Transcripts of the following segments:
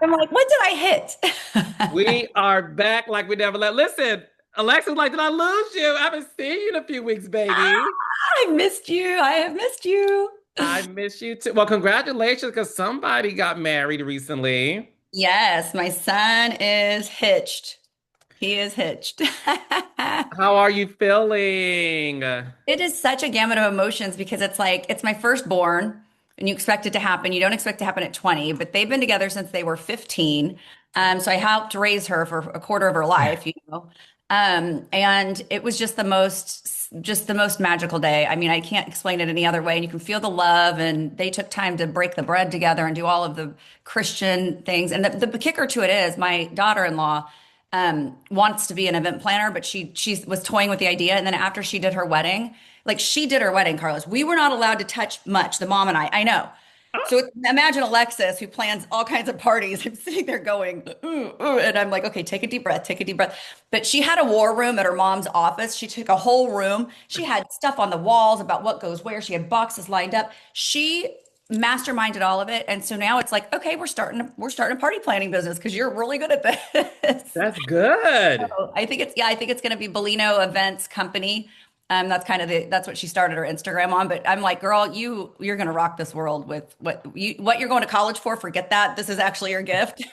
I'm like, what did I hit? We are back like we never left. Listen, Alexa's like, did I lose you? I haven't seen you in a few weeks, baby. I missed you. I have missed you. I miss you too. Well, congratulations, because somebody got married recently. Yes, my son is hitched. He is hitched. How are you feeling? It is such a gamut of emotions because it's like it's my firstborn and you expect it to happen. You don't expect it to happen at 20, but they've been together since they were 15. So I helped raise her for a quarter of her life, you know. And it was just the most magical day. I mean, I can't explain it any other way. And you can feel the love, and they took time to break the bread together and do all of the Christian things. And the kicker to it is my daughter-in-law wants to be an event planner, but she was toying with the idea. And then after she did her wedding, like she did her wedding, Carlos, we were not allowed to touch much, the mom and I know. So imagine Alexis, who plans all kinds of parties. I'm sitting there going, ooh, ooh, and I'm like, okay, take a deep breath, take a deep breath. But she had a war room at her mom's office. She took a whole room. She had stuff on the walls about what goes where. She had boxes lined up. She masterminded all of it. And so now it's like, okay, we're starting a party planning business because you're really good at this. That's good. So I think it's going to be Bellino Events Company. That's what she started her Instagram on. But I'm like, girl, you're going to rock this world with what you're going to college for. Forget that. This is actually your gift.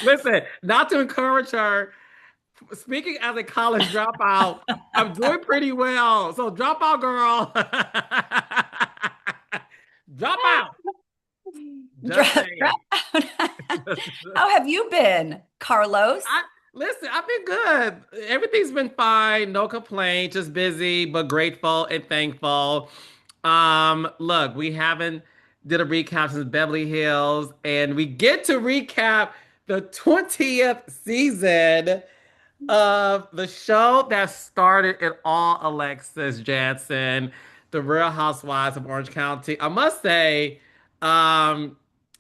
Listen, not to encourage her, speaking as a college dropout, I'm doing pretty well. So drop out, girl. Drop out. Just Drop, saying. drop out. How have you been, Carlos? I listen, I've been good. Everything's been fine, no complaints, just busy, but grateful and thankful. Look, we haven't did a recap since Beverly Hills, and we get to recap the 20th season of the show that started it all, Alexis Jansen, The Real Housewives of Orange County. I must say, I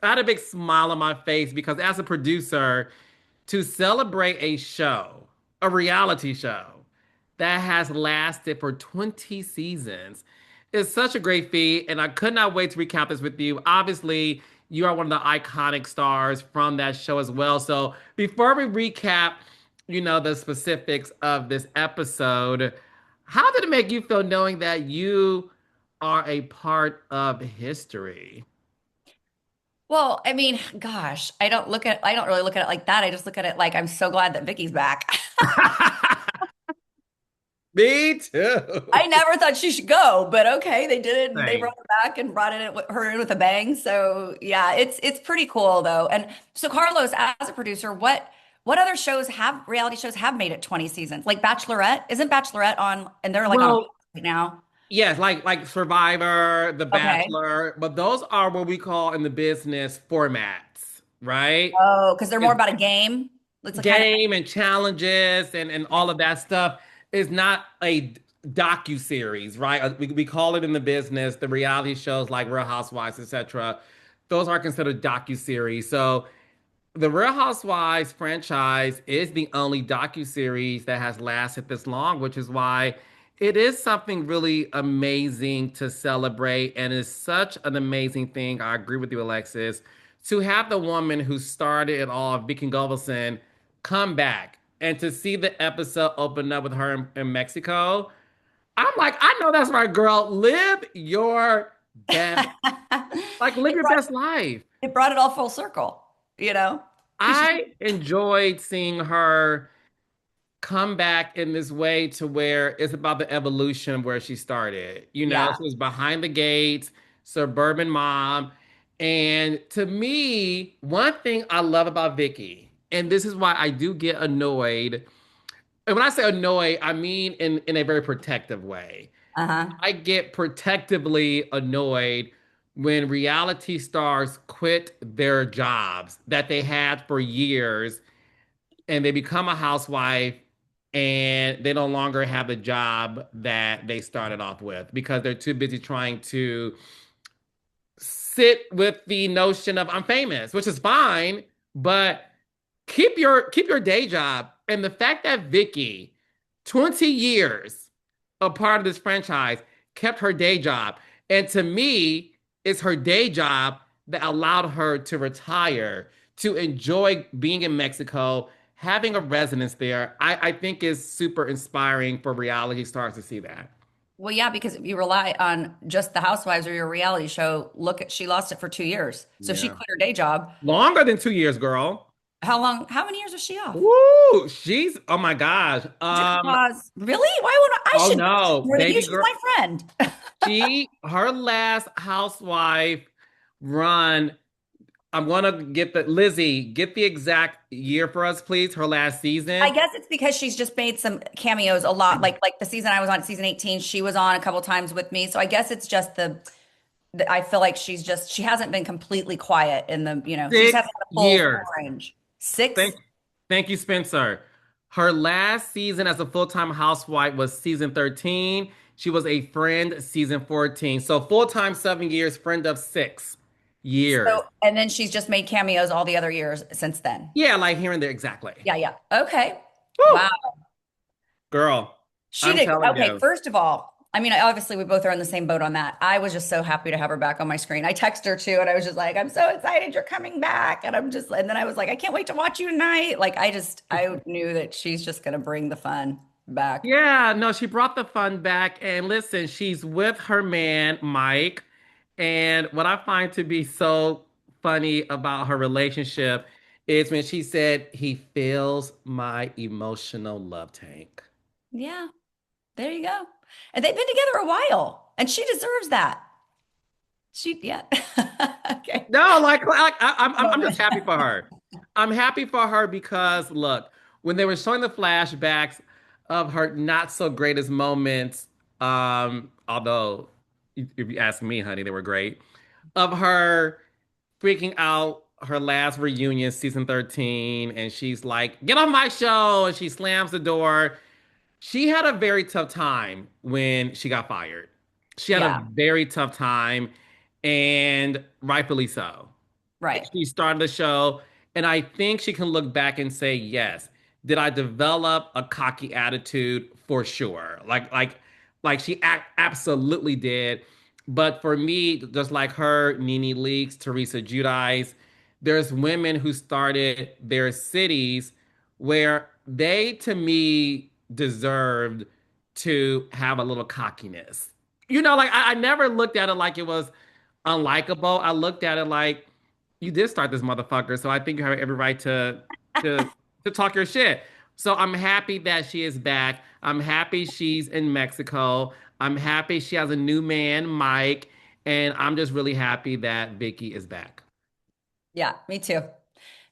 had a big smile on my face because as a producer, to celebrate a show, a reality show that has lasted for 20 seasons is such a great feat. And I could not wait to recap this with you. Obviously, you are one of the iconic stars from that show as well. So before we recap, the specifics of this episode, how did it make you feel knowing that you are a part of history? Well, I mean, gosh, I don't really look at it like that. I just look at it like I'm so glad that Vicky's back. Me too. I never thought she should go, but okay, they did it and they Same. brought her back and brought her in with a bang. So yeah, it's pretty cool though. And so Carlos, as a producer, what other reality shows have made it 20 seasons? Like Bachelorette, isn't Bachelorette on and they're like on a Well, right now? yes, like Survivor, The Okay. Bachelor, but those are what we call in the business formats, right? Oh, because they're more It's about a game. It's a kind of game and challenges and all of that stuff is not a docu series, right? We call it in the business the reality shows like Real Housewives, etc. Those are considered docu series. So the Real Housewives franchise is the only docu-series that has lasted this long, which is why it is something really amazing to celebrate and is such an amazing thing. I agree with you, Alexis, to have the woman who started it all, Vicki Gunvalson, come back and to see the episode open up with her in Mexico. I'm like, I know that's right, girl. Live your best, like live it your brought best life. it brought it all full circle, you know? Because she I enjoyed seeing her come back in this way to where it's about the evolution of where she started. yeah. She was behind the gates, suburban mom. And to me, one thing I love about Vicky, and this is why I do get annoyed. And when I say annoyed, I mean in a very protective way. Uh-huh. I get protectively annoyed when reality stars quit their jobs that they had for years and they become a housewife and they no longer have the job that they started off with because they're too busy trying to sit with the notion of I'm famous, which is fine, but keep your day job. And the fact that Vicky, 20 years a part of this franchise, kept her day job. And to me, it's her day job that allowed her to retire, to enjoy being in Mexico, having a residence there. I think is super inspiring for reality stars to see that. Well, yeah, because if you rely on just the Housewives or your reality show, look at she lost it for 2 years. So she Yeah. quit her day job. Longer than 2 years, girl. How long, how many years was she off? Woo! She's oh my gosh. She took a pause. Really? Why would I Oh should know this no, more than you? baby She's girl. my friend. Her last housewife run. I'm gonna get the Lizzie, get the exact year for us, please. Her last I season. guess it's because she's just made some cameos a lot. Like the season I was on, season 18, she was on a couple times with me. So I guess it's just I feel like she hasn't been completely quiet in she just hasn't 6 had a full years. range. Six? Thank, thank you, Spencer. Her last season as a full-time housewife was season 13. She was a friend season 14. So full-time 7 years, friend of 6 years. And then she's just made cameos all the other years since then. Yeah, like here and there, exactly. Yeah, yeah. Okay. Woo! Wow. Girl, She I'm did. telling Okay, you. first of all, I mean, obviously we both are in the same boat on that. I was just so happy to have her back on my screen. I texted her too, and I was just like, I'm so excited you're coming back. And then I was like, I can't wait to watch you tonight. I knew that she's just gonna bring the fun back. Yeah, no, she brought the fun back. And listen, she's with her man, Mike. And what I find to be so funny about her relationship is when she said, he fills my emotional love tank. Yeah, there you go. And they've been together a while, and she deserves that. Yeah. Okay. No, I'm just happy for her. I'm happy for her because look, when they were showing the flashbacks of her not so greatest moments, although if you ask me, honey, they were great, of her freaking out her last reunion, season 13, and she's like, "Get off my show!" and she slams the door. She had a very tough time when she got fired. She had a Yeah, very tough time, and rightfully so. right. She started the show, and I think she can look back and say, yes, did I develop a cocky attitude? For sure. Like she absolutely did. But for me, just like her, Nene Leakes, Teresa Giudice, there's women who started their cities where they, to me, deserved to have a little cockiness. Like I never looked at it like it was unlikable. I looked at it like you did start this motherfucker, so I think you have every right to to talk your shit. So I'm happy that she is back. I'm happy she's in Mexico. I'm happy she has a new man, Mike, and I'm just really happy that Vicki is back. Yeah, me too.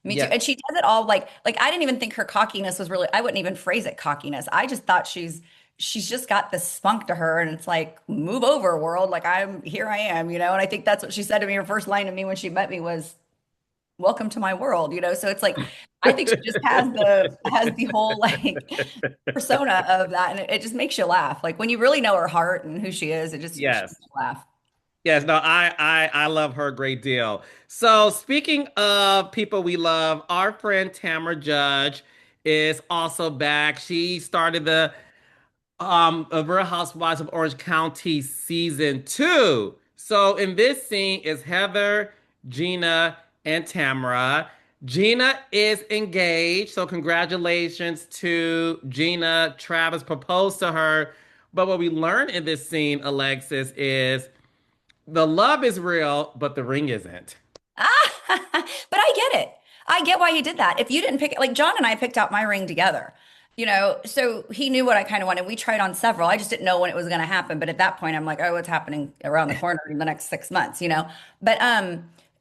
Me too. Yeah. And she does it all like I didn't even think her cockiness was really, I wouldn't even phrase it cockiness. I just thought she's just got this spunk to her and it's like, move over, world. Like here I am, And I think that's what she said to me. Her first line to me when she met me was, welcome to my world. So it's like I think she just has the whole like persona of that. And it just makes you laugh. Like when you really know her heart and who she is, she makes Yes. you laugh. Yes, no, I love her a great deal. So speaking of people we love, our friend Tamra Judge is also back. She started the Real Housewives of Orange County season 2. So in this scene is Heather, Gina, and Tamara. Gina is engaged, so congratulations to Gina. Travis proposed to her. But what we learn in this scene, Alexis, is the love is real, but the ring isn't. Ah, but I get it. I get why he did that. If you didn't pick it, like John and I picked out my ring together, so he knew what I kind of wanted. We tried on several. I just didn't know when it was going to happen. But at that point, I'm like, oh, what's happening around the corner in the next 6 months?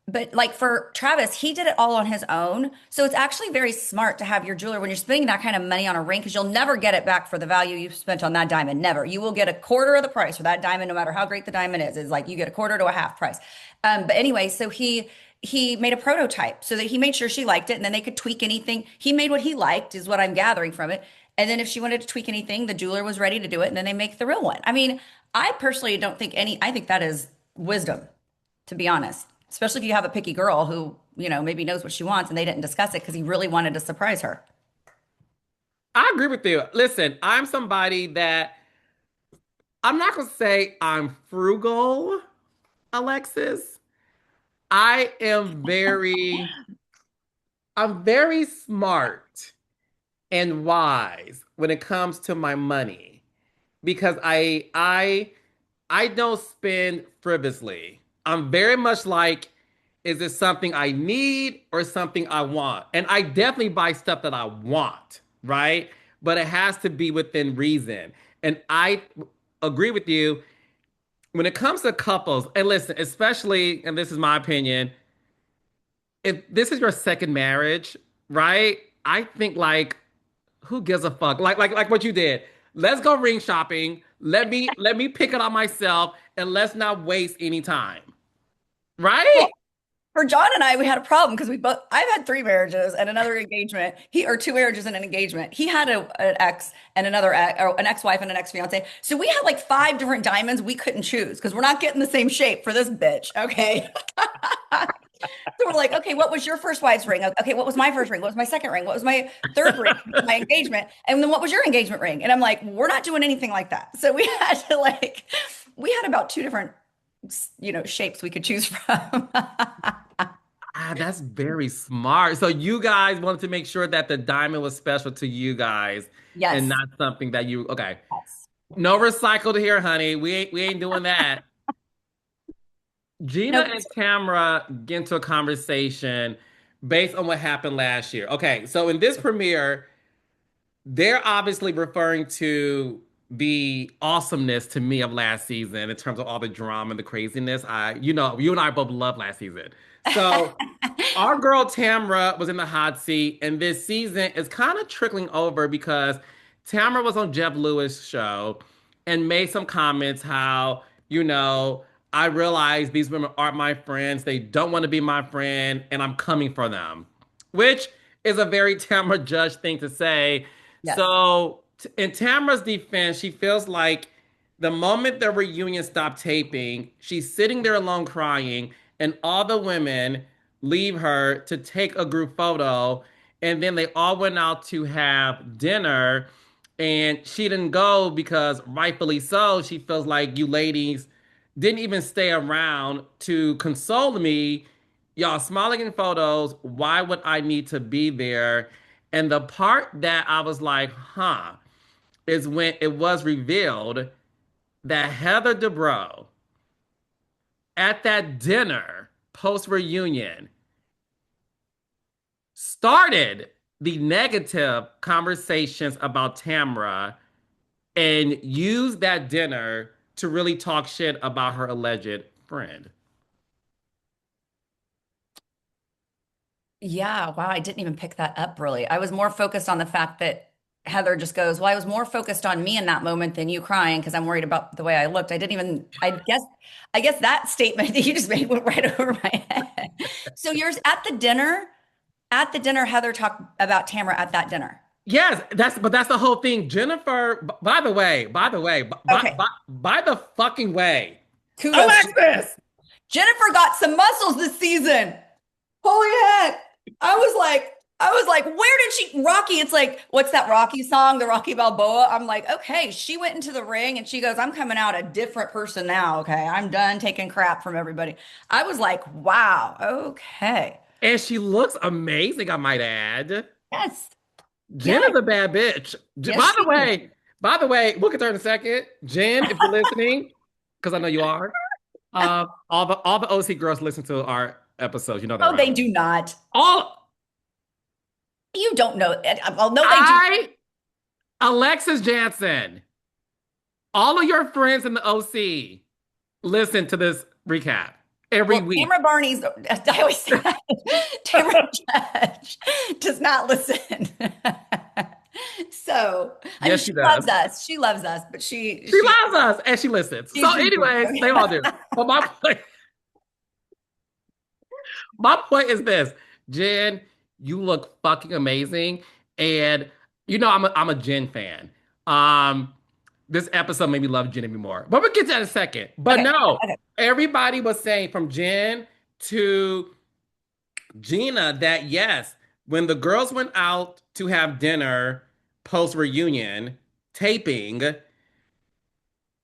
But like for Travis, he did it all on his own. So it's actually very smart to have your jeweler when you're spending that kind of money on a ring because you'll never get it back for the value you spent on that diamond. Never. You will get a quarter of the price for that diamond, no matter how great the diamond is. It's like you get a quarter to a half price. But anyway, so he made a prototype so that he made sure she liked it, and then they could tweak anything. He made what he liked, is what I'm gathering from it. And then if she wanted to tweak anything, the jeweler was ready to do it, and then they make the real one. I mean, I personally don't think I think that is wisdom, to be honest. Especially if you have a picky girl who, maybe knows what she wants and they didn't discuss it because he really wanted to surprise her. I agree with you. Listen, I'm somebody that I'm not gonna say I'm frugal, Alexis. I am very, I'm very smart and wise when it comes to my money because I don't spend frivolously. I'm very much like, is this something I need or something I want? And I definitely buy stuff that I want, right? But it has to be within reason. And I agree with you when it comes to couples. And listen, especially, and this is my opinion, if this is your second marriage, right? I think like who gives a fuck? Like what you did. Let's go ring shopping. Let me pick it up myself and let's not waste any time. Right? Well, for John and I, we had a problem because we both, I've had three marriages and another engagement. Or two marriages and an engagement. He had an ex and another ex, or an ex-wife and an ex-fiance. So we had like five different diamonds we couldn't choose because we're not getting the same shape for this bitch. Okay. So we're like, okay, what was your first wife's ring? Okay, what was my first ring? What was my second ring? What was my third ring? My engagement. And then what was your engagement ring? And I'm like, we're not doing anything like that. So we had to like, we had about two different, shapes we could choose from. Ah, that's very smart. So you guys wanted to make sure that the diamond was special to you guys and Yes. not something that you okay. Yes. No recycled here, honey. We ain't doing that. Gina Nope. and Tamra get into a conversation based on what happened last year. Okay, so in this premiere, they're obviously referring to the awesomeness to me of last season in terms of all the drama and the craziness. You and I both love last season. So our girl Tamra was in the hot seat, and this season is kind of trickling over because Tamra was on Jeff Lewis' show and made some comments how, I realize these women aren't my friends. They don't want to be my friend, and I'm coming for them, which is a very Tamra Judge thing to say. Yes. So, in Tamra's defense, she feels like the moment the reunion stopped taping, she's sitting there alone crying, and all the women leave her to take a group photo. And then they all went out to have dinner. And she didn't go because, rightfully so, she feels like you ladies didn't even stay around to console me. Y'all smiling in photos. Why would I need to be there? And the part that I was like, huh, is when it was revealed that Heather Dubrow at that dinner post reunion started the negative conversations about Tamra and used that dinner to really talk shit about her alleged friend. Yeah, wow, I didn't even pick that up really. I was more focused on the fact that Heather just goes, well, I was more focused on me in that moment than you crying because I'm worried about the way I looked. I guess that statement that you just made went right over my head. So yours at the dinner, Heather talked about Tamara at that dinner. Yes, that's the whole thing. Jennifer, Okay, by the fucking way, kudos. Alexis. Jennifer got some muscles this season. Holy heck. I was like, where did Rocky? It's like, what's that Rocky song? The Rocky Balboa. I'm like, okay, she went into the ring and she goes, I'm coming out a different person now. Okay. I'm done taking crap from everybody. I was like, wow. Okay. And she looks amazing, I might add. Yes. Jen Yeah. is a bad bitch. Yes, By she the is. way, we'll get there in a second. Jen, if you're listening, because I know you are, all the OC girls listen to our episodes. You know that, Oh, right? they do not. All You don't know. Well, no, they do. I, Alexis Jansen, all of your friends in the OC listen to this recap every Well, week. Tamara Barney's, I always say that. Tamara Judge does not listen. So, I mean, Yes, she she does. loves us. She loves us, but she She she loves us and she listens. she's So, just anyways, they all do. But my point is this, Jen, you look fucking amazing, and I'm a Jen fan. Um, this episode made me love Jen even more, but we'll get to that in a second. But okay. no, Okay. everybody was saying from Jen to Gina that yes, when the girls went out to have dinner post reunion taping,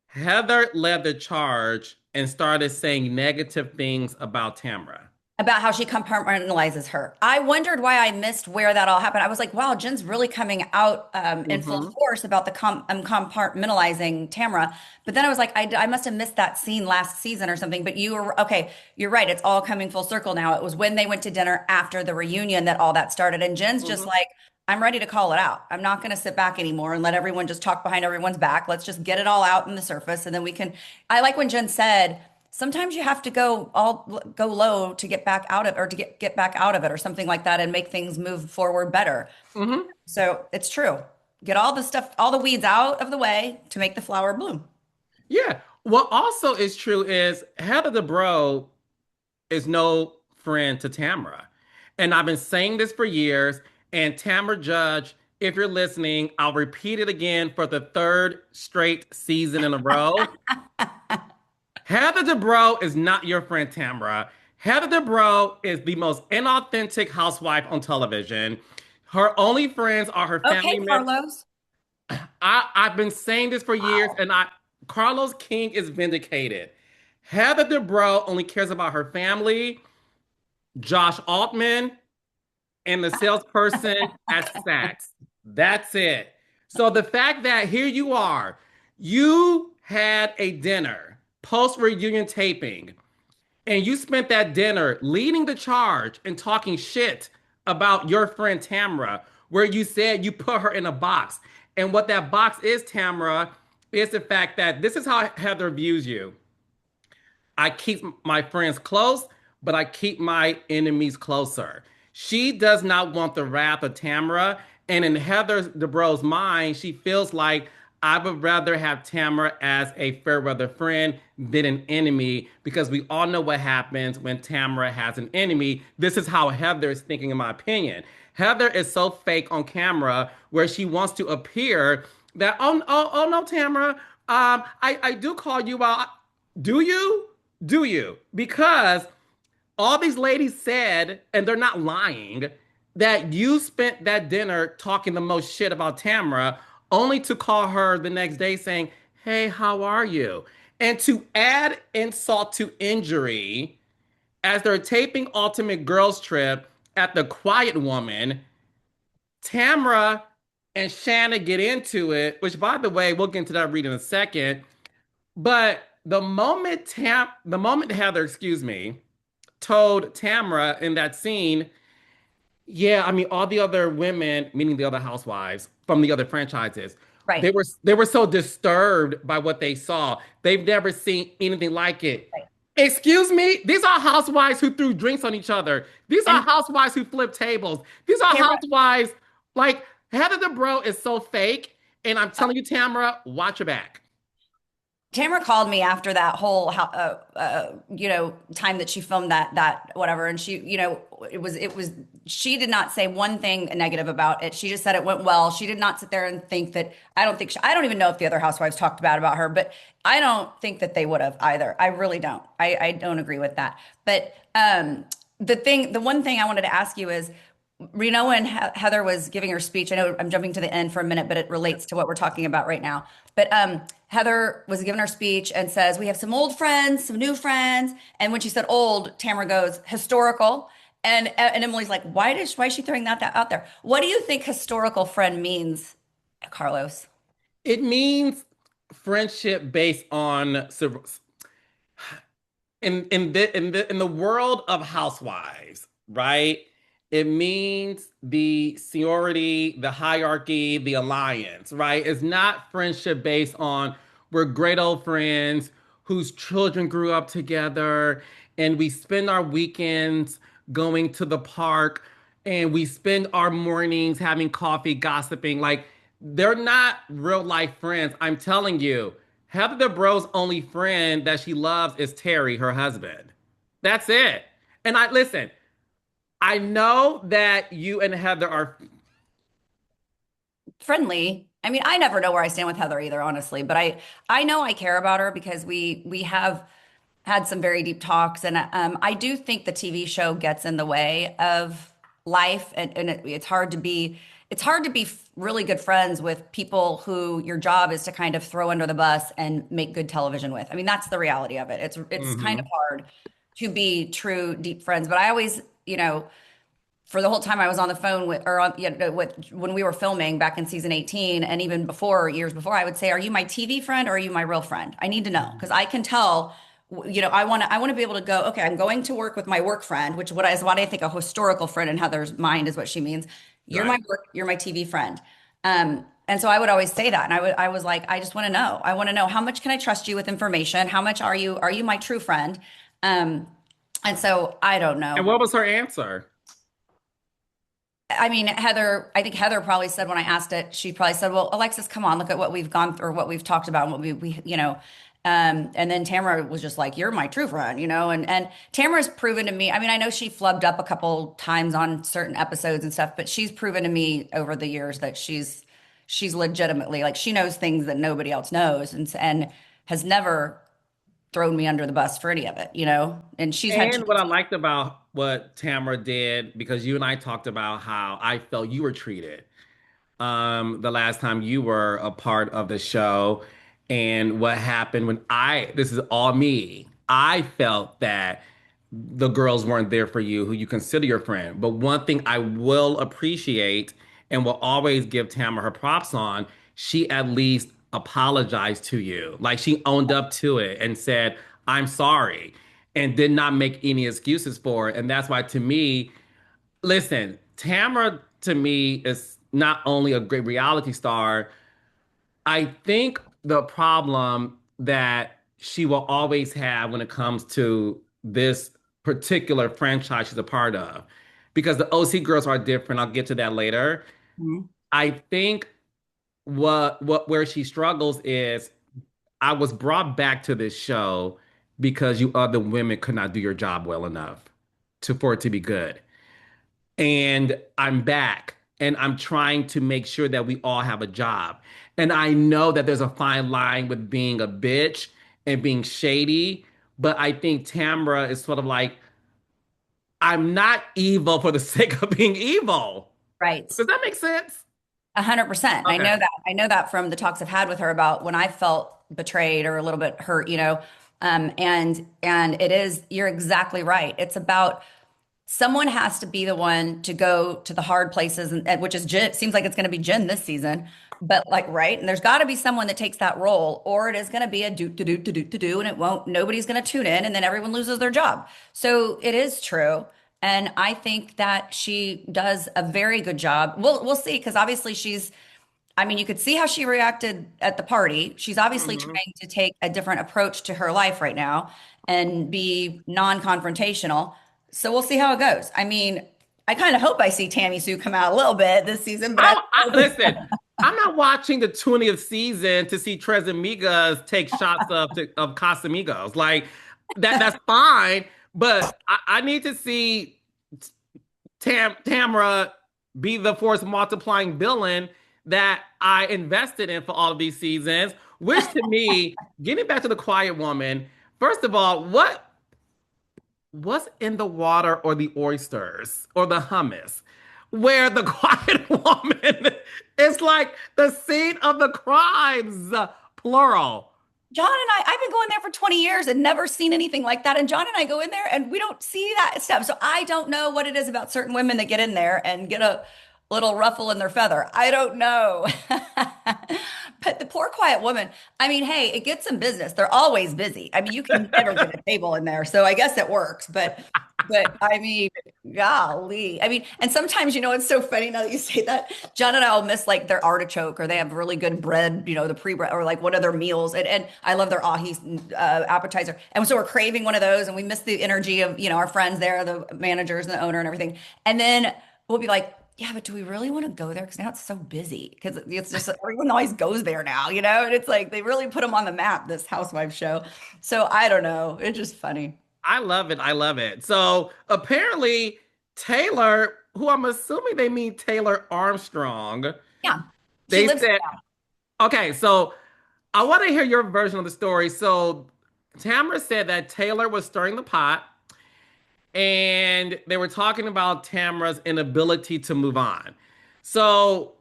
Heather led the charge and started saying negative things about Tamra. about how she compartmentalizes her. I wondered why I missed where that all happened. I was like, wow, Jen's really coming out in full Hmm. force about the compartmentalizing Tamra. But then I was like, I must have missed that scene last season or something. But you were okay. You're right. It's all coming full circle now. It was when they went to dinner after the reunion that all that started. And Jen's just Hmm. like, I'm ready to call it out. I'm not going to sit back anymore and let everyone just talk behind everyone's back. Let's just get it all out in the surface. And then we can. I like when Jen said, sometimes you have to go low to get back out of or to get back out of it or something like that and make things move forward better. Hmm. So it's true. Get all the stuff, all the weeds out of the way to make the flower bloom. Yeah. What also is true is Heather Dubrow is no friend to Tamra. And I've been saying this for years. And Tamra Judge, if you're listening, I'll repeat it again for the third straight season in a row. Heather Dubrow is not your friend, Tamra. Heather Dubrow is the most inauthentic housewife on television. Her only friends are her Okay, family members. Carlos. I've been saying this for years, Wow. and Carlos King is vindicated. Heather Dubrow only cares about her family, Josh Altman, and the salesperson at Saks. That's it. So the fact that here you are, you had a dinner post reunion taping, and you spent that dinner leading the charge and talking shit about your friend Tamra, where you said you put her in a box. And what that box is, Tamra, is the fact that this is how Heather views you. I keep my friends close, but I keep my enemies closer. She does not want the wrath of Tamara. And in Heather Dubrow's mind, she feels like I would rather have Tamara as a fair weather friend than an enemy because we all know what happens when Tamara has an enemy. This is how Heather is thinking, in my opinion. Heather is so fake on camera where she wants to appear that, oh no, Tamara, I do call you out. Do you? Do you? Because all these ladies said, and they're not lying, that you spent that dinner talking the most shit about Tamara, only to call her the next day saying, "Hey, how are you?" And to add insult to injury, as they're taping Ultimate Girls Trip at the Quiet Woman, Tamara and Shanna get into it, which, by the way, we'll get into that read in a second. But the moment Heather, excuse me, told Tamra in that scene, yeah, I mean all the other women, meaning the other housewives from the other franchises, Right. they were so disturbed by what they saw. They've never seen anything like it. Right. Excuse me, these are housewives who threw drinks on each other. These are And housewives who flipped tables. These are Tamara, housewives like Heather Dubrow is so fake. And I'm telling you, Tamara, watch your back. Tamara called me after that whole time that she filmed that whatever, and she, it was she did not say one thing negative about it. She just said it went well. She did not sit there and think that. I don't even know if the other housewives talked bad about her, but I don't think that they would have either. I really don't. I don't agree with that. But the one thing I wanted to ask you is, when Heather was giving her speech, I know I'm jumping to the end for a minute, but it relates to what we're talking about right now. But Heather was giving her speech and says, "We have some old friends, some new friends." And when she said old, Tamara goes, "Historical." And Emily's like, why is she throwing that out there? What do you think historical friend means, Carlos? It means friendship based on in the world of housewives, right? It means the seniority, the hierarchy, the alliance, right? It's not friendship based on we're great old friends whose children grew up together and we spend our weekends going to the park and we spend our mornings having coffee, gossiping. Like they're not real life friends. I'm telling you. Heather Bro's only friend that she loves is Terry, her husband. That's it. And I listen, I know that you and Heather are Friendly. I mean, I never know where I stand with Heather either, honestly, but I know I care about her because we have had some very deep talks, and I do think the TV show gets in the way of life, and it's hard to be really good friends with people who your job is to kind of throw under the bus and make good television with. I mean, that's the reality of it. It's kind of mhm. hard to be true, deep friends. But I always, for the whole time I was on the phone with, or on, when we were filming back in season 18, and even before, years before, I would say, "Are you my TV friend or are you my real friend? I need to know because I can tell." I want to be able to go. Okay, I'm going to work with my work friend, which is what I think a historical friend in Heather's mind is what she means. You're my Right. work, you're my TV friend. And so I would always say that, and I was like, I just want to know. I want to know how much can I trust you with information? How much are you my true friend? Um, and so I don't And know. what was her answer? I mean, I think Heather probably said when I asked it, she probably said, "Well, Alexis, come on, look at what we've gone through, what we've talked about, and what and then Tamara was just like, "You're my true friend," and Tamara's proven to me. I mean, I know she flubbed up a couple times on certain episodes and stuff, but she's proven to me over the years that she's legitimately like she knows things that nobody else knows, and has never thrown me under the bus for any of it. And she's had And what I chances. liked about what Tamara did, because you and I talked about how I felt you were treated the last time you were a part of the show, and what happened when this is all me. I felt that the girls weren't there for you, who you consider your friend. But one thing I will appreciate and will always give Tamara her props on, she at least apologized to you. Like she owned up to it and said, "I'm sorry," and did not make any excuses for it. And that's why, to me, listen, Tamara to me is not only a great reality star, I think the problem that she will always have when it comes to this particular franchise she's a part of, because the OC girls are different. I'll get to that later. Mhm. I think where she struggles is I was brought back to this show because you other women could not do your job well enough for it to be good. And I'm back and I'm trying to make sure that we all have a job. And I know that there's a fine line with being a bitch and being shady, but I think Tamra is sort of like, I'm not evil for the sake of being evil. Right. Does that make sense? 100%. I Okay. know that. I know that from the talks I've had with her about when I felt betrayed or a little bit hurt. And it is, you're exactly right. It's about someone has to be the one to go to the hard places, and which is Jen. Seems like it's going to be Jen this season, but like, right. And there's got to be someone that takes that role, or it is going to be a do, and it won't, nobody's going to tune in, and then everyone loses their job. So it is true. And I think that she does a very good job. We'll see, because obviously I mean, you could see how she reacted at the party. She's obviously Mhm. trying to take a different approach to her life right now and be non-confrontational. So we'll see how it goes. I mean, I kind of hope I see Tammy Sue come out a little bit this season, but Listen, I'm not watching the 20th season to see Tres Amigas take shots of Casamigos. Like that's fine, but I need to see Tamra be the force multiplying villain that I invested in for all of these seasons. Which to me, getting back to the Quiet Woman, first of all, what's in the water or the oysters or the hummus? Where the Quiet Woman is like the scene of the crimes, plural. John and I've been going there for 20 years and never seen anything like that. And John and I go in there and we don't see that stuff. So I don't know what it is about certain women that get in there and get a little ruffle in their feather. I don't know. But the poor quiet woman, I mean, hey, it gets some business. They're always busy. I mean, you can never get a table in there. So I guess it works. But I mean, golly. I mean, and sometimes, it's so funny now that you say that. John and I will miss like their artichoke, or they have really good bread, the pre-bread, or like one of their meals. And I love their ahi appetizer. And so we're craving one of those, and we miss the energy of, our friends there, the managers and the owner and everything. And then we'll be like, yeah, but do we really want to go there? Because now it's so busy. Because it's just everyone always goes there now. And it's like they really put them on the map, this housewife show. So I don't know. It's just funny. I love it. I love it. So apparently, Taylor, who I'm assuming they mean Taylor Armstrong, Yeah. She they lives said, okay, so I want to hear your version of the story. So Tamara said that Taylor was stirring the pot and they were talking about Tamara's inability to move on. So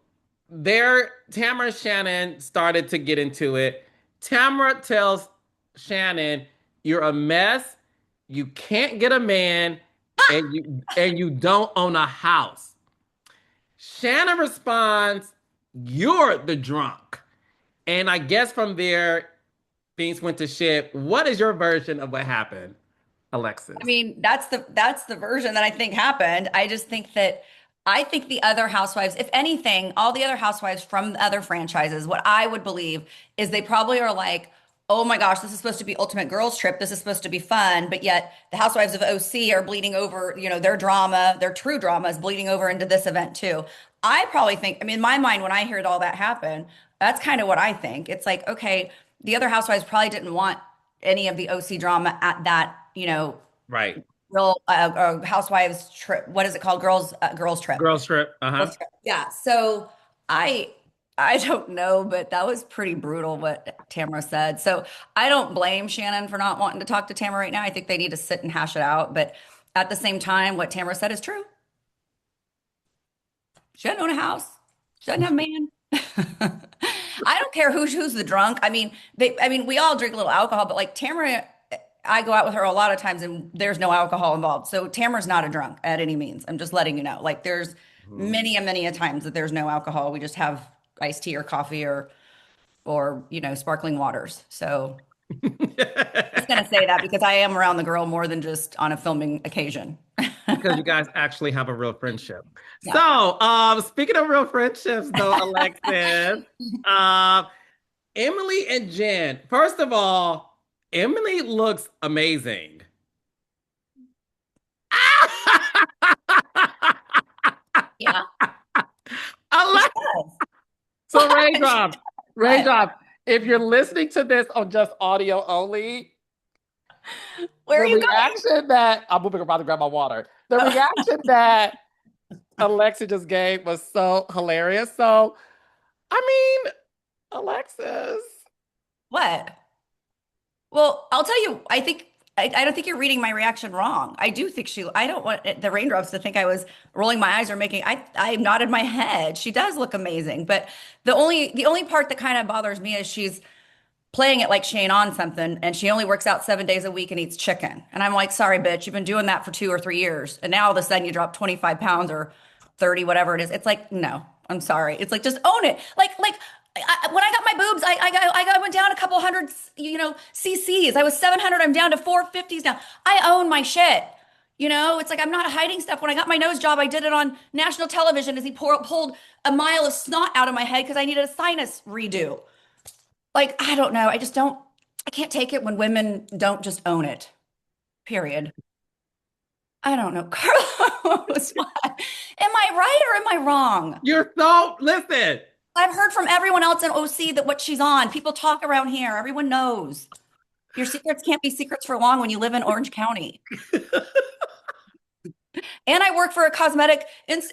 Tamara and Shannon started to get into it. Tamara tells Shannon, "You're a mess you can't get a man, and you don't own a house. Shannon responds, "You're the drunk." And I guess from there, things went to shit. What is your version of what happened, I Alexis? mean, that's the version that I think happened. I just think that I think the other housewives, if anything, all the other housewives from the other franchises, what I would believe is they probably are like, oh my gosh, this is supposed to be ultimate girls trip. This is supposed to be fun, but yet the housewives of OC are bleeding over, their drama, their true drama is bleeding over into this event too. I probably think, I mean, in my mind, when I heard all that happen, that's kind of what I think. It's like, okay, the other housewives probably didn't want any of the OC drama at that, Right. real housewives trip. What is it called? Girls trip. Girls trip. Uh-huh. Girls trip. Yeah. So I I don't know, but that was pretty brutal what Tamra said. So I don't blame Shannon for not wanting to talk to Tamra right now. I think they need to sit and hash it out. But at the same time, what Tamra said is true. She doesn't own a house. She doesn't have a man. I don't care who's the drunk. I mean, we all drink a little alcohol, but like Tamara, I go out with her a lot of times and there's no alcohol involved. So Tamara's not a drunk at any means. I'm just letting you know. Like there's Mhm. many a times that there's no alcohol. We just have iced tea or coffee or sparkling waters. So just gonna say that because I am around the girl more than just on a filming occasion. Because you guys actually have a real friendship. Yeah. So, speaking of real friendships, though, Alexis, um, Emily and Jen. First of all, Emily looks amazing. Yeah. She Alex, does. so She Raindrop, does. Raindrop, if you're listening to this on just audio only, Where the are you going? reaction that I'm moving around to grab my water. The Oh, reaction that Alexa just gave was so hilarious. So, I mean, Alexis. what? Well, I'll tell you, I don't think you're reading my reaction wrong. I do think I don't want the raindrops to think I was rolling my eyes or I nodded my head. She does look amazing, but the only part that kind of bothers me is she's playing it like she ain't on something and she only works out 7 days a week and eats chicken. And I'm like, sorry, bitch, you've been doing that for 2 or 3 years. And now all of a sudden you drop 25 pounds or 30, whatever it is. It's like, no, I'm sorry. It's like, just own it. When I got my boobs, I went down a couple hundred, cc's. I was 700. I'm down to 450s now. I own my shit. It's like I'm not hiding stuff. When I got my nose job, I did it on national television as he pulled a mile of snot out of my head because I needed a sinus redo. Like, I don't know. I can't take it when women don't just own it. Period. I don't know. Carlos, what? Am I right or am I wrong? You're so, listen. I've heard from everyone else in OC that what she's on. People talk around here. Everyone knows. Your secrets can't be secrets for long when you live in Orange County. And I work for a cosmetic,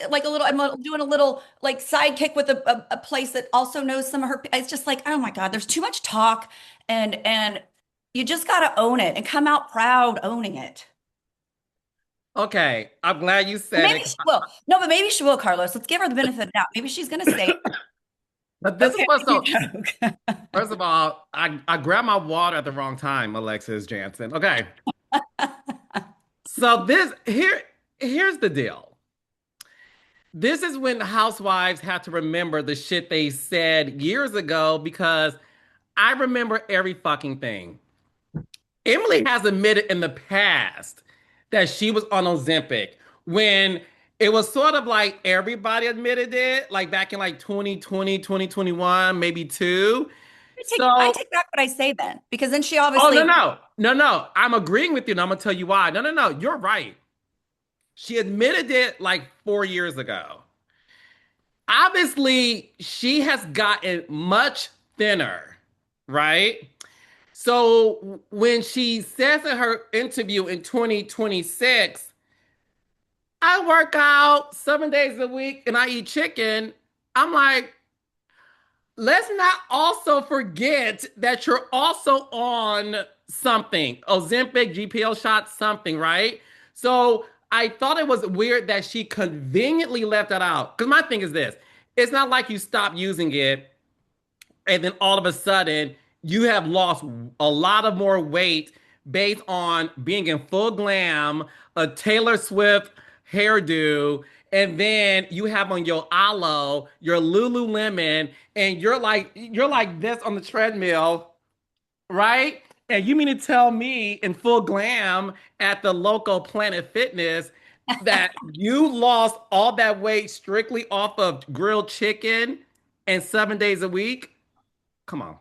like I'm doing a little like sidekick with a place that also knows some of her. It's just like, oh my God, there's too much talk and you just got to own it and come out proud owning it. Okay, I'm glad you And said maybe it. she will. No, but maybe she will, Carlos. Let's give her the benefit of the doubt. Maybe she's going to say, But this is okay, what's you so, joke. first of all, I grabbed my water at the wrong time, Alexis Jansen. Okay. So here's the deal. This is when housewives have to remember the shit they said years ago because I remember every fucking thing. Emily has admitted in the past that she was on Ozempic when it was sort of like everybody admitted it, like back in like 2020, 2021, maybe two. I So, take back what I say then, because then she oh, no, obviously, no, no, no. I'm agreeing with you, and I'm gonna tell you why. No, no, no. You're right. She admitted it like 4 years ago. Obviously, she has gotten much thinner, right? So when she says in her interview in 2026, I work out 7 days a week and I eat chicken, I'm like, let's not also forget that you're also on something, Ozempic, GPO shot, something, right? So I thought it was weird that she conveniently left that out. Because my thing is this, it's not like you stop using it and then all of a sudden you have lost a lot of more weight based on being in full glam, a Taylor Swift hairdo, and then you have on your aloe, your Lululemon, and you're like this on the treadmill, right? And you mean to tell me in full glam at the local Planet Fitness that you lost all that weight strictly off of grilled chicken and 7 days a week? Come on.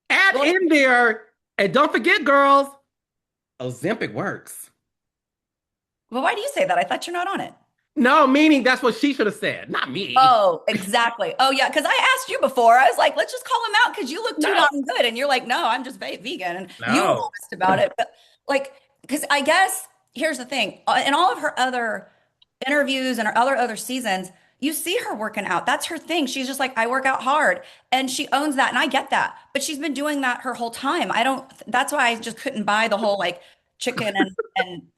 Add Well, in there, and don't forget, girls, Ozempic works. well, why do you say that? I thought you're not on it. No, meaning that's what she should have said, not me. Oh, exactly. Oh, yeah. Because I asked you before. I was like, let's just call him out because you look too No, darn good. And you're like, no, I'm just vegan. And you were no. honest about it. But like, because I guess here's the thing in all of her other interviews and her other seasons, you see her working out. That's her thing. She's just like, I work out hard. And she owns that. And I get that. But she's been doing that her whole time. I don't, that's why I just couldn't buy the whole like chicken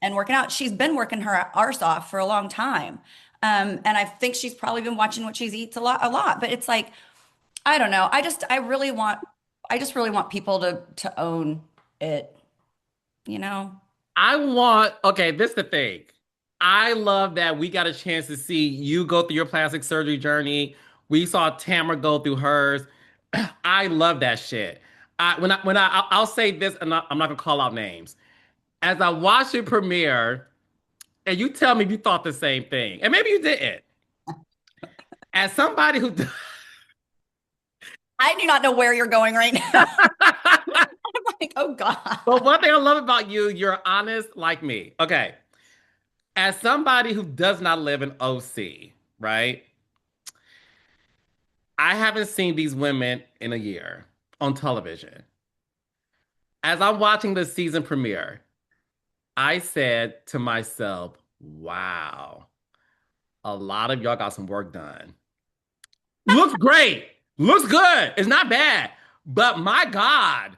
and working out. She's been working her arse off for a long time. And I think she's probably been watching what she eats a lot. But it's like, I don't know. I just really want people to own it, you know? Okay, this is the thing. I love that we got a chance to see you go through your plastic surgery journey. We saw Tamra go through hers. I love that shit. I'll say this, and I'm not gonna call out names. As I watched it premiere, and you tell me if you thought the same thing, and maybe you didn't. As somebody who, I do not know where you're going right now. I'm like, oh but God. one thing I love about you, you're honest like me. Okay, as somebody who does not live in OC, right? I haven't seen these women in a year on television. As I'm watching the season premiere, I said to myself, wow, a lot of y'all got some work done. Looks great. Looks good. It's not bad. But my God,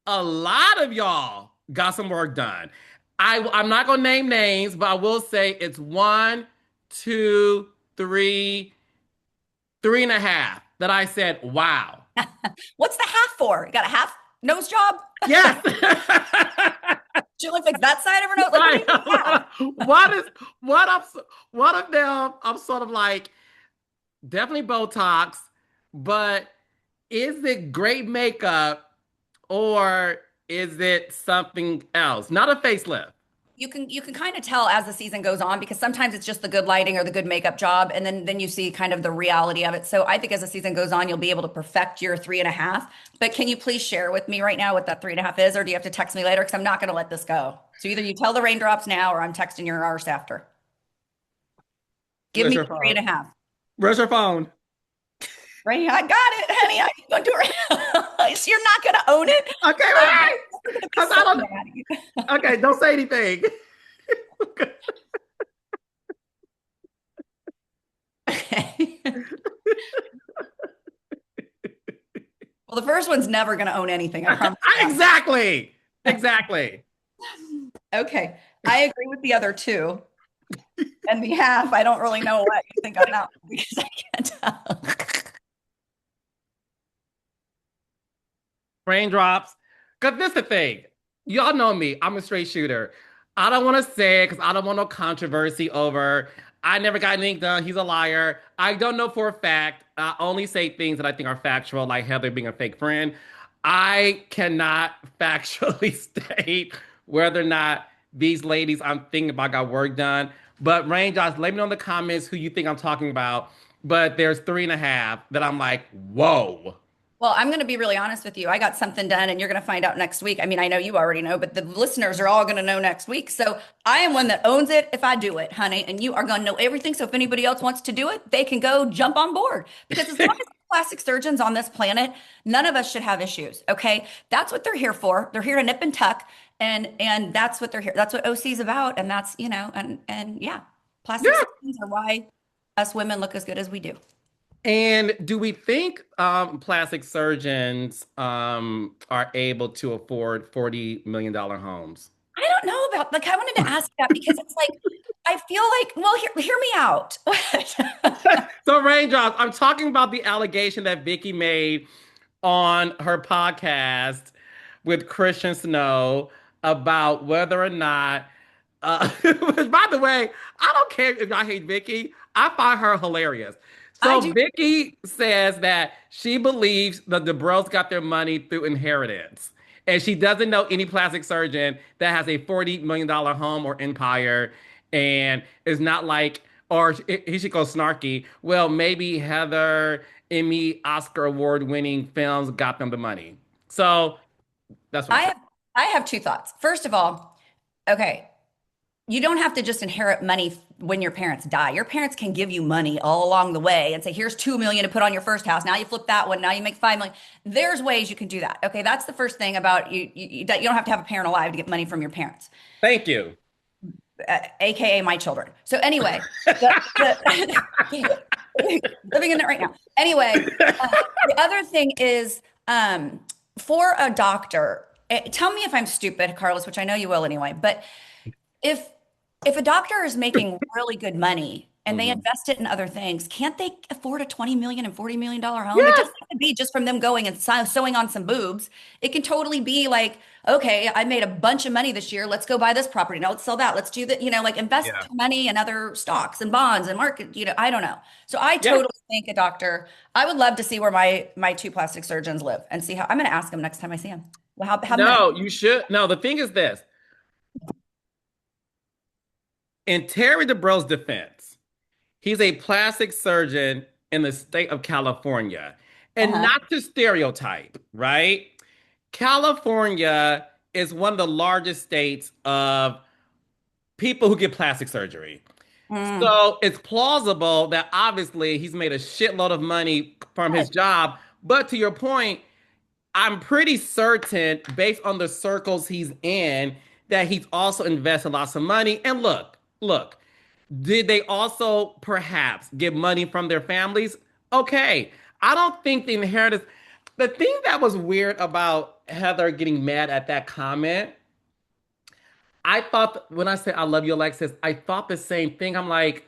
a lot of y'all got some work done. I'm not gonna name names, but I will say it's one, two, three and a half that I said, wow. What's the half for? You got a half nose job? Yes. She looks like that side of her nose. Like, what do Right. you mean half? What is what I'm one of them? I'm sort of like definitely Botox, but is it great makeup or is it something else? Not a facelift. You can kind of tell as the season goes on because sometimes it's just the good lighting or the good makeup job, and then you see kind of the reality of it. So I think as the season goes on, you'll be able to perfect your 3.5. But can you please share with me right now what that 3.5 is, or do you have to text me later? Because I'm not going to let this go. So either you tell the raindrops now, or I'm texting your arse after. Give Where's me your three phone? and a half. Where's your phone? Right here, I got it, honey. I'm gonna do it. So you're not gonna own it. Okay, I'm wait. gonna be Because so I don't. mad at you. Okay, don't say anything. Okay. Well, the first one's never gonna own anything. I promise you Exactly. that. Exactly. Okay, I agree with the other two, and the half. I don't really know what you think I'm not because I can't tell. Raindrops. Because this is the thing. Y'all know me. I'm a straight shooter. I don't want to say it because I don't want no controversy over. I never got anything done. He's a liar. I don't know for a fact. I only say things that I think are factual, like Heather being a fake friend. I cannot factually state whether or not these ladies I'm thinking about got work done. But Raindrops, let me know in the comments who you think I'm talking about. But there's 3.5 that I'm like, whoa. Well, I'm going to be really honest with you. I got something done, and you're going to find out next week. I mean, I know you already know, but the listeners are all going to know next week. So I am one that owns it if I do it, honey, and you are going to know everything. So if anybody else wants to do it, they can go jump on board because as long as plastic surgeons on this planet, none of us should have issues. Okay, that's what they're here for. They're here to nip and tuck, and that's what they're here. That's what OC is about, and that's and yeah, plastic Yeah. surgeons are why us women look as good as we do. And do we think plastic surgeons are able to afford $40 million homes? I don't know about like I wanted to ask that because it's like I feel like well hear me out. So, Raindrops, I'm talking about the allegation that Vicki made on her podcast with Christian Snow about whether or not, which, by the way, I don't care if I hate Vicki. I find her hilarious. I So do. Vicki says that she believes the DeBros got their money through inheritance. And she doesn't know any plastic surgeon that has a $40 million home or empire and is not like, or he should go snarky. Well, maybe Heather, Emmy, Oscar award winning films got them the money. So that's what I'm I saying. have I have two thoughts. First of all, okay, you don't have to just inherit money when your parents die. Your parents can give you money all along the way and say, here's 2 million to put on your first house. Now you flip that one. Now you make 5 million. There's ways you can do that. Okay. That's the first thing about that you don't have to have a parent alive to get money from your parents, Thank you. AKA my children. So anyway, the living in it right now. Anyway, the other thing is for a doctor, tell me if I'm stupid, Carlos, which I know you will anyway, but if if a doctor is making really good money and they Mhm. invest it in other things, can't they afford a 20 million and $40 million home? It Yes. doesn't have to be just from them going and sewing on some boobs. It can totally be like, okay, I made a bunch of money this year. Let's go buy this property. Now let's sell that. Let's do that, like invest Yeah. money in other stocks and bonds and market, I don't know. So I Yeah. totally think a doctor, I would love to see where my two plastic surgeons live and see how I'm going to ask them next time I see them. Well, how them No, you should. No, the thing is this. In Terry DeBro's defense, he's a plastic surgeon in the state of California. And uh-huh. not to stereotype, right? California is one of the largest states of people who get plastic surgery. Mm, So it's plausible that obviously he's made a shitload of money from his right. job. But to your point, I'm pretty certain, based on the circles he's in, that he's also invested lots of money. And look, did they also perhaps get money from their families? Okay. I don't think the inheritance. The thing that was weird about Heather getting mad at that comment, I thought when I said I love you, Alexis, I thought the same thing. I'm like,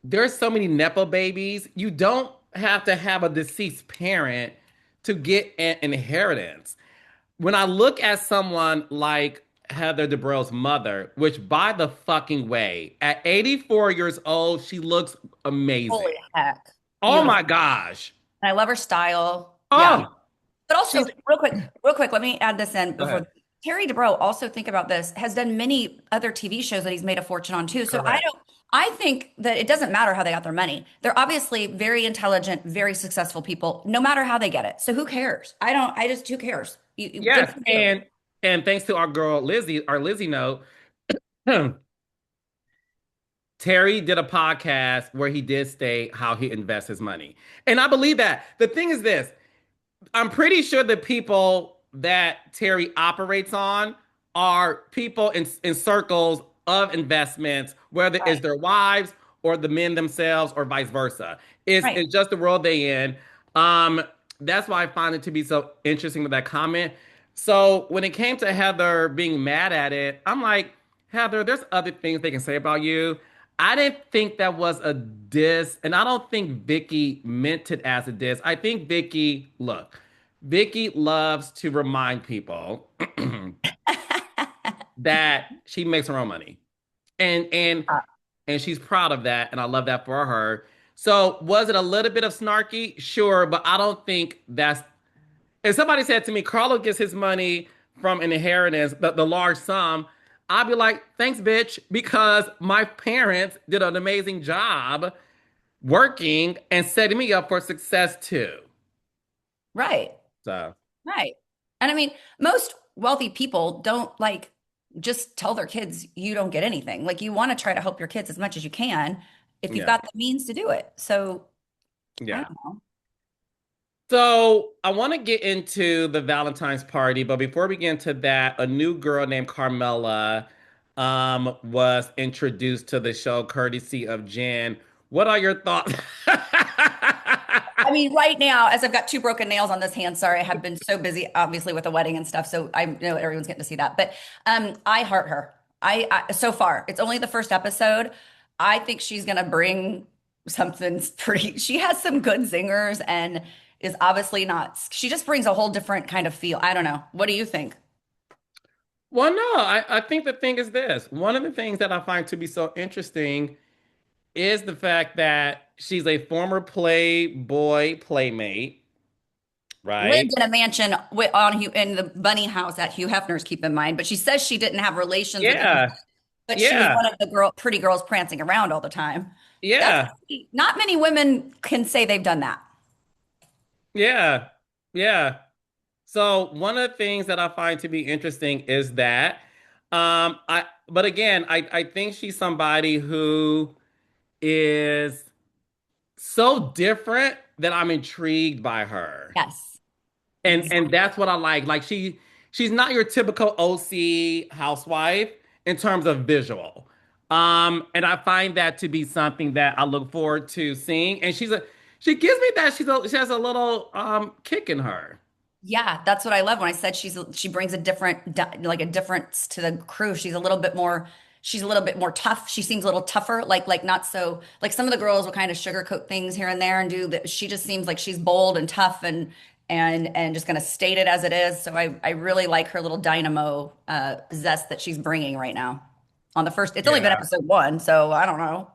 there's so many Nepo babies. You don't have to have a deceased parent to get an inheritance. When I look at someone like Heather DeBro's mother, which by the fucking way, at 84 years old, she looks Holy amazing. heck. Oh Beautiful. my gosh. And I love her style. Yeah. Oh, But also, she's real quick, let me add this in go before ahead. Terry DeBro also think about this, has done many other TV shows that he's made a fortune on too. So Correct. I think that it doesn't matter how they got their money. They're obviously very intelligent, very successful people, no matter how they get it. So who cares? Who cares? Good Yes, for you. and thanks to our girl Lizzie, our Lizzie note, Terry did a podcast where he did state how he invests his money. And I believe that. The thing is this, I'm pretty sure the people that Terry operates on are people in circles of investments, whether it's Right. their wives or the men themselves or vice versa. Right. It's just the world they in. Um, that's why I find it to be so interesting with that comment. So when it came to Heather being mad at it, I'm like, Heather, there's other things they can say about you. I didn't think that was a diss, and I don't think Vicki meant it as a diss. I think Vicki loves to remind people that she makes her own money. And and and she's proud of that, and I love that for her. So was it a little bit of snarky? Sure, but I don't think that's if somebody said to me, Carlo gets his money from an inheritance, the large sum, I'd be like, thanks, bitch, because my parents did an amazing job working and setting me up for success too. Right. So, Right. And I mean, most wealthy people don't like just tell their kids you don't get anything. Like you want to try to help your kids as much as you can if you've yeah, got the means to do it. So I yeah. don't know. So, I want to get into the Valentine's party, but before we get into that, a new girl named Carmela was introduced to the show courtesy of Jenn. What are your thoughts? I mean, right now, as I've got two broken nails on this hand, sorry, I have been so busy, obviously, with the wedding and stuff. So I know everyone's getting to see that. But I heart her. I so far, it's only the first episode. I think she's gonna bring something pretty. She has some good zingers, and is obviously not. She just brings a whole different kind of feel. I don't know. What do you think? Well, no, I think the thing is this. One of the things that I find to be so interesting is the fact that she's a former Playboy playmate, right? Lived in a mansion on in the bunny house at Hugh Hefner's, keep in mind, but she says she didn't have relations with him, Yeah, but she was yeah, one of the pretty girls prancing around all the time. That's yeah, not many women can say they've done that. yeah, yeah. So one of the things that I find to be interesting is that, but again, I think she's somebody who is so different that I'm intrigued by her. Yes, And that's what I like. Like she's not your typical OC housewife in terms of visual. And I find that to be something that I look forward to seeing. And she gives me that she has a little kick in her. yeah, that's what I love when I said she brings a different like a difference to the crew. She's a little bit more tough. She seems a little tougher, like not so like some of the girls will kind of sugarcoat things here and there and do that. She just seems like she's bold and tough and just gonna state it as it is. So I really like her little dynamo zest that she's bringing right now. On the first, it's only been Yeah. episode one, so I don't know.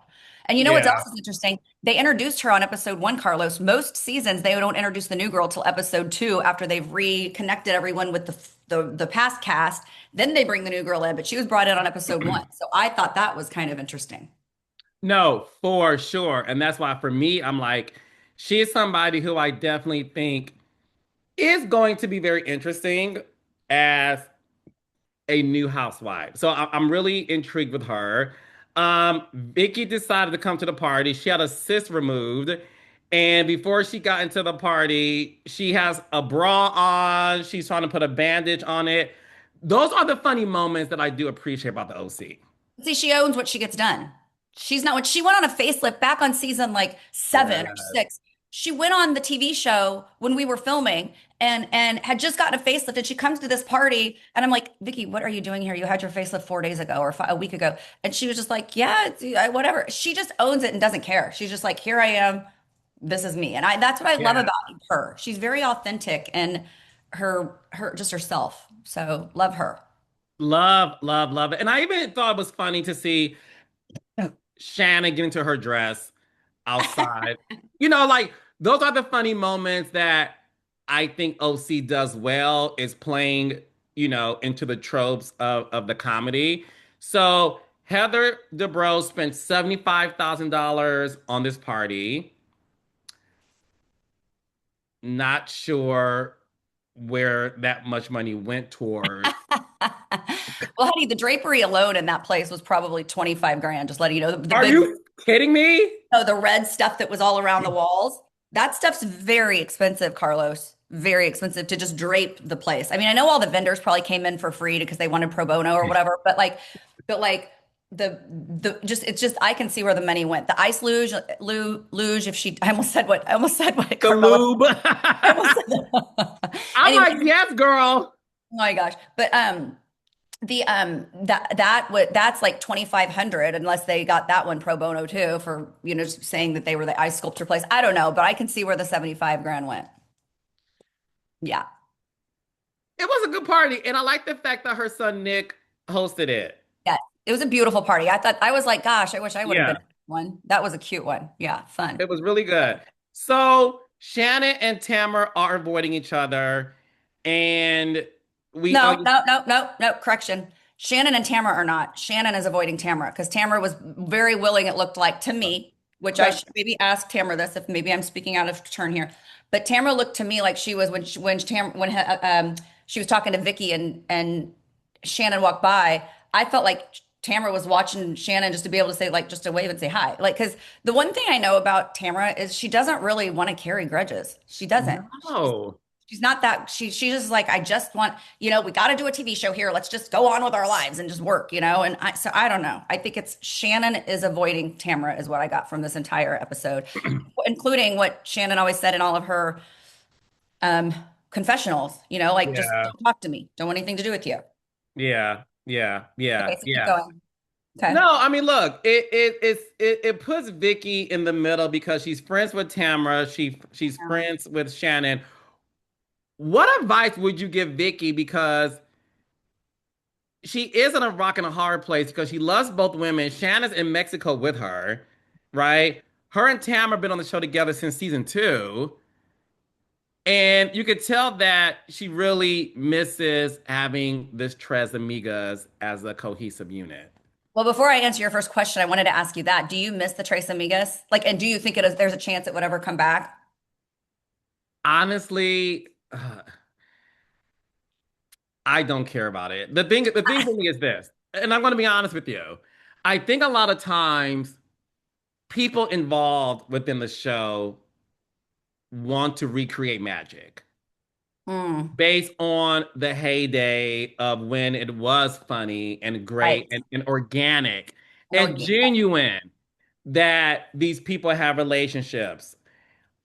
And you know what else Yeah. is interesting? They introduced her on episode one, Carlos. Most seasons, they don't introduce the new girl till episode two after they've reconnected everyone with the past cast. Then they bring the new girl in, but she was brought in on episode one. So I thought that was kind of interesting. No, for sure. And that's why for me, I'm like, she is somebody who I definitely think is going to be very interesting as a new housewife. So I'm really intrigued with her. Vicki decided to come to the party. She had a cyst removed. And before she got into the party, she has a bra on. She's trying to put a bandage on it. Those are the funny moments that I do appreciate about the OC. See, she owns what she gets done. She's not when she went on a facelift back on season like seven or Yes. six. She went on the TV show when we were filming and had just gotten a facelift. And she comes to this party, and I'm like, Vicky, what are you doing here? You had your facelift 4 days ago or a week ago. And she was just like, yeah, whatever. She just owns it and doesn't care. She's just like, here I am. This is me. And that's what I love Yeah. about her. She's very authentic and her just herself. So love her. Love, love, love it. And I even thought it was funny to see Shannon get into her dress outside. Like those are the funny moments that I think OC does well is playing, into the tropes of the comedy. So Heather Dubrow spent $75,000 on this party. Not sure where that much money went towards. Well, honey, the drapery alone in that place was probably 25 grand. Just letting you know the Are big, you kidding me? oh, the red stuff that was all around the walls. That stuff's very expensive, Carlos. Very expensive to just drape the place. I mean, I know all the vendors probably came in for free because they wanted pro bono or whatever, but like the just it's just I can see where the money went. The ice luge. If she, I almost said what The Carmela. lube. I almost said that. I'm Anyway, like, yes, girl. oh my gosh. But the that's like 2,500 unless they got that one pro bono too for saying that they were the ice sculpture place. I don't know, but I can see where the 75 grand went. Yeah. It was a good party, and I like the fact that her son Nick hosted it. Yeah. It was a beautiful party. I was like, gosh, I wish I would have been Yeah, at one. That was a cute one. Yeah, fun. it was really good. So Shannon and Tamara are avoiding each other, and we No, no, no, no, no. Correction. Shannon and Tamara are not. Shannon is avoiding Tamara because Tamara was very willing, it looked like to me, which I okay. should maybe ask Tamara this if maybe I'm speaking out of turn here. But Tamara looked to me like she was when she was talking to Vicky and Shannon walked by. I felt like Tamara was watching Shannon just to be able to say like just to wave and say hi. Like because the one thing I know about Tamara is she doesn't really want to carry grudges. She doesn't. No. She's not that she's just like I just want, we got to do a TV show here. Let's just go on with our lives and just work. And I don't know. I think it's Shannon is avoiding Tamara is what I got from this entire episode, including what Shannon always said in all of her um confessionals, like just Yeah, don't talk to me. Don't want anything to do with you. yeah, yeah, yeah, Okay, so keep yeah. going. Okay. No, I mean, look, it puts Vicki in the middle because she's friends with Tamra, she's Yeah. friends with Shannon. What advice would you give Vicki? Because she is in a rock and a hard place because she loves both women. Shannon's in Mexico with her, right? Her and Tamra have been on the show together since season two. And you could tell that she really misses having this Tres Amigas as a cohesive unit. Well, before I answer your first question, I wanted to ask you that. Do you miss the Tres Amigas? Like, and do you think there's a chance it would ever come back? Honestly, I don't care about it. The thing for me is this, and I'm going to be honest with you. I think a lot of times people involved within the show want to recreate magic Mm, based on the heyday of when it was funny and great right. and organic And and organic. genuine that these people have relationships.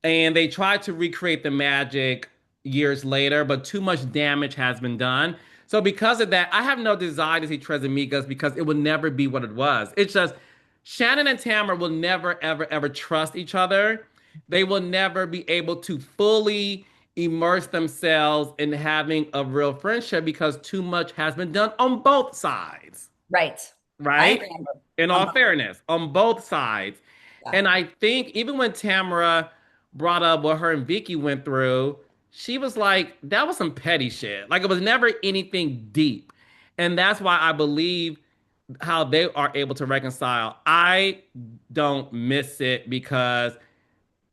And they tried to recreate the magic years later, but too much damage has been done. So because of that, I have no desire to see Tres Amigas because it will never be what it was. It's just Shannon and Tamara will never, ever, ever trust each other. They will never be able to fully immerse themselves in having a real friendship because too much has been done on both sides, Right. I right? agree In on all both. fairness, on both sides. Yeah. And I think even when Tamara brought up what her and Vicky went through, she was like, that was some petty shit. Like it was never anything deep. And that's why I believe how they are able to reconcile. I don't miss it because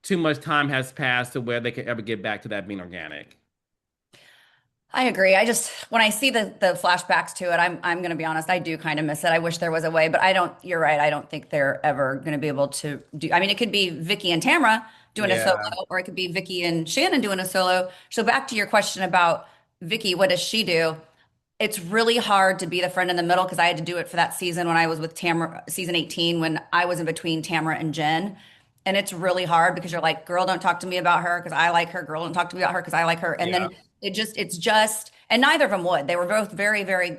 too much time has passed to where they can ever get back to that being organic. I agree. I just when I see the flashbacks to it, I'm going to be honest. I do kind of miss it. I wish there was a way, but I don't. You're right. I don't think they're ever going to be able to do. I mean, it could be Vicky and Tamra doing a solo, Yeah. or it could be Vicky and Shannon doing a solo. So back to your question about Vicky, what does she do? It's really hard to be the friend in the middle because I had to do it for that season when I was with Tamra, season 18, when I was in between Tamra and Jen. And it's really hard because you're like, girl, don't talk to me about her because I like her. Girl, don't talk to me about her because I like her. And Yeah. then it's just, and neither of them would. They were both very, very,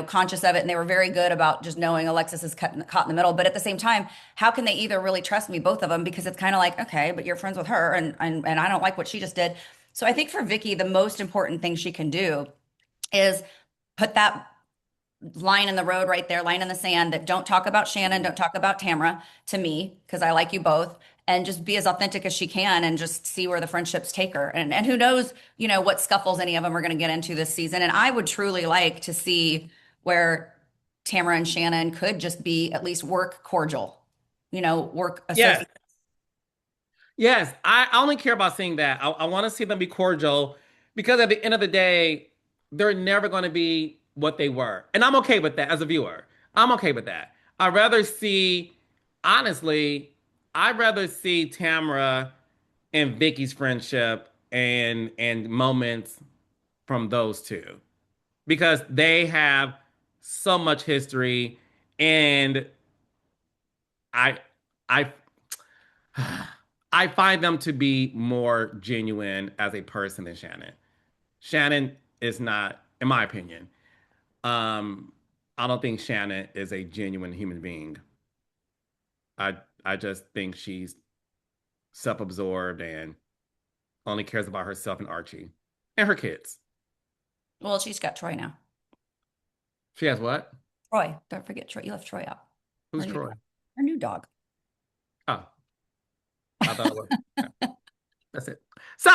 conscious of it. And they were very good about just knowing Alexis is caught in the middle. But at the same time, how can they either really trust me, both of them? Because it's kind of like, okay, but you're friends with her and I don't like what she just did. So I think for Vicky, the most important thing she can do is put that line in the road right there, line in the sand that don't talk about Shannon, don't talk about Tamra to me, because I like you both, and just be as authentic as she can and just see where the friendships take her. And who knows, what scuffles any of them are going to get into this season. And I would truly like to see where Tamra and Shannon could just be at least work cordial, work Yes. associate. Yes, I only care about seeing that. I want to see them be cordial because at the end of the day, they're never going to be what they were. And I'm okay with that as a viewer. I'm okay with that. I'd rather see, honestly, I'd rather see Tamara and Vicky's friendship and moments from those two because they have so much history and I I I find them to be more genuine as a person than Shannon. Shannon is not, in my opinion. Um, I don't think Shannon is a genuine human being. I I just think she's self-absorbed and only cares about herself and Archie and her kids. Well, she's got Troy now. She has what? Troy, don't forget Troy. You left Troy out. Who's Her new Troy? dog. Her new dog. Oh, I thought it was. Yeah, that's it. So,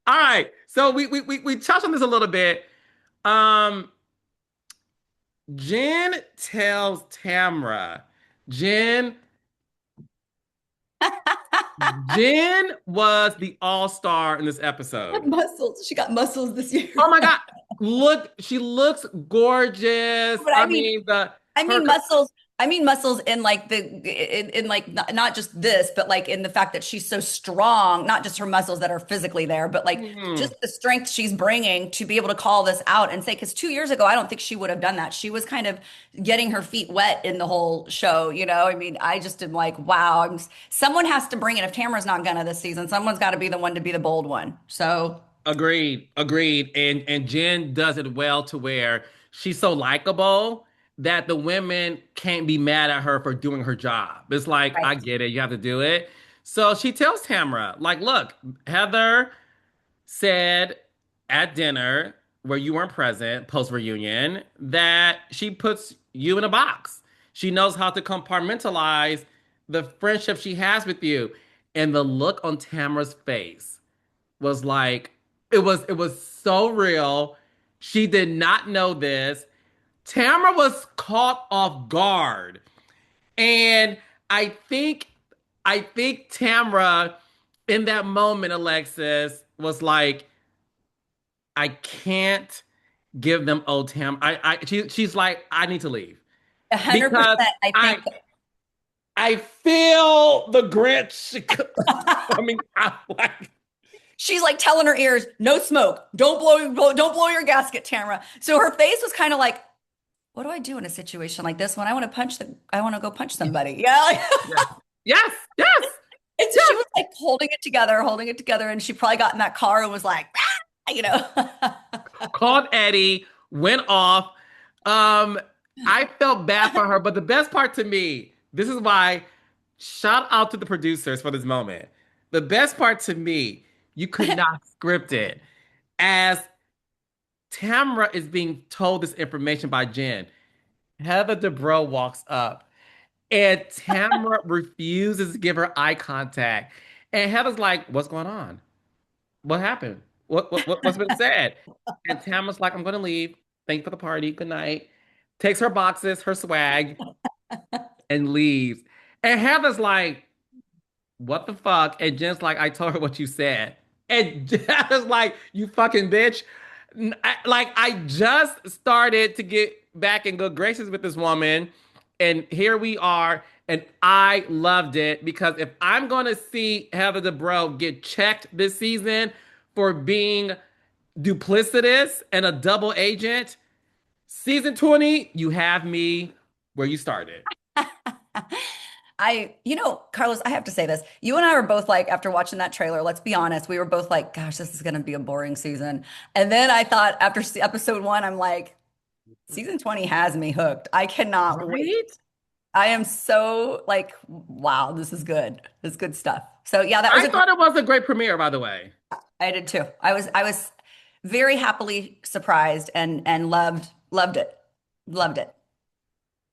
all right. So we touched on this a little bit. Um, Jen tells Tamra. Jen Jen was the all-star in this episode. Muscles. She got muscles this year. Oh my God. Look, she looks gorgeous. But I mean, the I her mean muscles. I mean muscles in like in like not just this, but like in the fact that she's so strong. Not just her muscles that are physically there, but like hmm, just the strength she's bringing to be able to call this out and say. Because 2 years ago, I don't think she would have done that. She was kind of getting her feet wet in the whole show. I mean, I just am like, wow. Someone has to bring it. If Tamara's not gonna this season, someone's got to be the one to be the bold one. So agreed, agreed. And Jen does it well to where she's so likable that the women can't be mad at her for doing her job. It's like, I Right. get it, you have to do it. So she tells Tamra, like, look, Heather said at dinner where you weren't present, post reunion, that she puts you in a box. She knows how to compartmentalize the friendship she has with you. And the look on Tamra's face was like, it was so real. She did not know this. Tamra was caught off guard. And I think I think Tamra in that moment, Alexis, was like, I can't give them old Tam. She's like, I need to leave because 100%. I I think I feel the Grinch coming out. Like, she's like telling her ears, no smoke. Don't blow your gasket, Tamara. So her face was kind of like, what do I do in a situation like this when I want to go punch somebody. Yeah. yes, yes, yes, And so she was like holding it together. And she probably got in that car and was like, "Ah," you know. called Eddie, went off. Um, I felt bad for her, but the best part to me, this is why, shout out to the producers for this moment. The best part to me, you could not script it. As Tamra is being told this information by Jen, Heather Dubrow walks up and Tamra refuses to give her eye contact. And Heather's like, what's going on? What happened? What's been said? And Tamara's like, I'm gonna leave. Thank you for the party. Good night. Takes her boxes, her swag, and leaves. And Heather's like, what the fuck? And Jen's like, I told her what you said. And Heather's like, you fucking bitch. Like, I just started to get back in good graces with this woman. And here we are. And I loved it because if I'm going to see Heather Dubrow get checked this season for being duplicitous and a double agent, season 20, you have me where you started. Carlos, I have to say this. You and I were both like, after watching that trailer, let's be honest, we were both like, gosh, this is going to be a boring season. And then I thought after episode one, I'm like, season 20 has me hooked. I cannot wait. Right? I am so like, wow, this is good. This is good stuff. So yeah, that was I a great, thought it was a great premiere, by the way. I did too. I was very happily surprised and loved it. Loved it.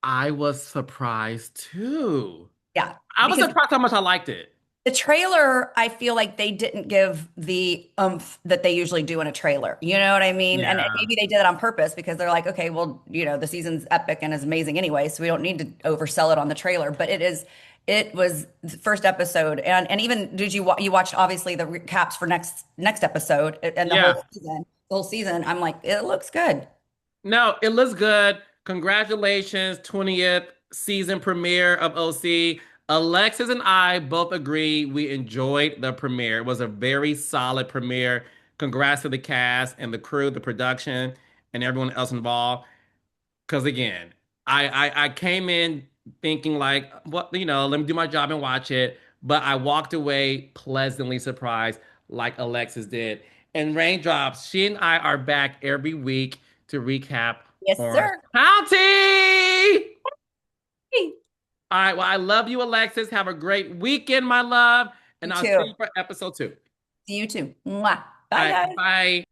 I was surprised too. Yeah. I was Because surprised how much I liked it. the trailer, I feel like they didn't give the oomph that they usually do in a trailer. You know what I mean? And Yeah. maybe they did it on purpose because they're like, okay, well, the season's epic and is amazing anyway, so we don't need to oversell it on the trailer. But it was the first episode, and even you watched obviously the recaps for next episode and the Yeah. whole season. The whole season, I'm like, it looks good. No, it looks good. Congratulations, 20th season premiere of OC. Alexis and I both agree we enjoyed the premiere. It was a very solid premiere. Congrats to the cast and the crew, the production, and everyone else involved. Because again, I came in thinking like, what, let me do my job and watch it. But I walked away pleasantly surprised, like Alexis did. And Raindrops, she and I are back every week to recap Yes, Orange sir. County. All right, well, I love you, Alexis. Have a great weekend, my love. You And I'll see too. you for episode 2. See you too. Mwah. All Bye, right, guys. bye.